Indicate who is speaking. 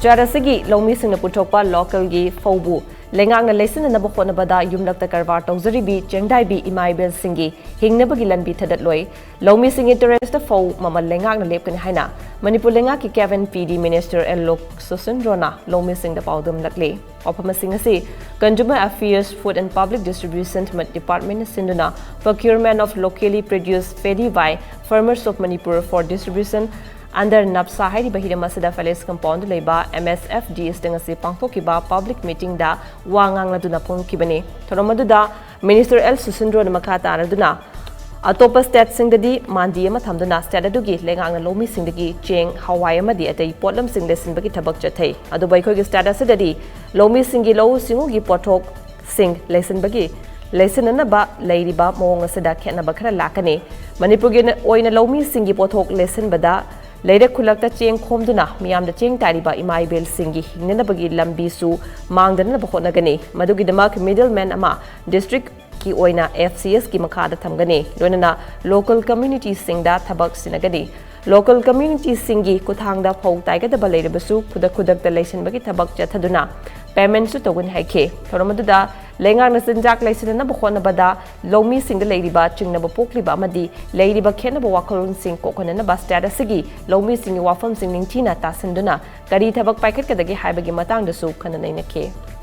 Speaker 1: Strategy Loumee Singna puthokpa local gi fobu lengang na lesin na bokona bada yumlakta karbar tawzari bi chengdai bi imaibel singi hingnabagi lanbi thadat loi Loumee Sing interest the fo mama lengang na lepkan haina Manipur lenga ki Kevin PD Minister Lok Susundrona Loumee Sing the paudum lakle opama sing asi Consumer Affairs Food and Public Distribution Department sinduna procurement of locally produced paddy by farmers of Manipur for distribution under NAPSA Haidi Bahira Masada Palace Compound Leba MSFD Stengasi Pangtokiba public meeting da Wangang Laduna Pongkibane Toromaduda Minister L Susundro Makata Araduna Atopa state Singdadi Mandi Mathamduna Stadadugi Lengang Loumee Singdagi Cheng Hawaii Madi at a Potlam Sing Leisinbagi Tabak Jate Adubaiko Status Dadi Loumee Singi Low Singugi Potok Sing Leisinbagi Leisinanaba Lady Ba Mong Sada Kenabakara Lakane Manipurgin Oina Loumee Singi Potok Leisinbada Later Kulakta Cheng Komduna, Miam the Cheng Tariba Imaibel Singi, Ninabagi Lambi Su, Mangdan Bohonagane, Madugi the Mark Middleman Ama, District Ki Oina, FCS Ki Makada Tamgane, Donana, Local Community Singda Tabak Sinagadi, Local Community Singi, Kutangda Po, Tiger the Balade Basu, Kudak the Leisinbagi Tabak Jataduna, Payment to Tawin Haike, Toromaduda, Lengang Chinjak Leisinbada Bada, Loumee Sing the Lady Ba, Chingnaba Pokliba Madi, Lady Ba Kenaba Wakarun Sing Kokonana Bastada Sigi, Loumee Sing Wafam Singing Tina Tasinduna, Kari Tabak Packet Kadagi Habagi Matang the Soup Kananake.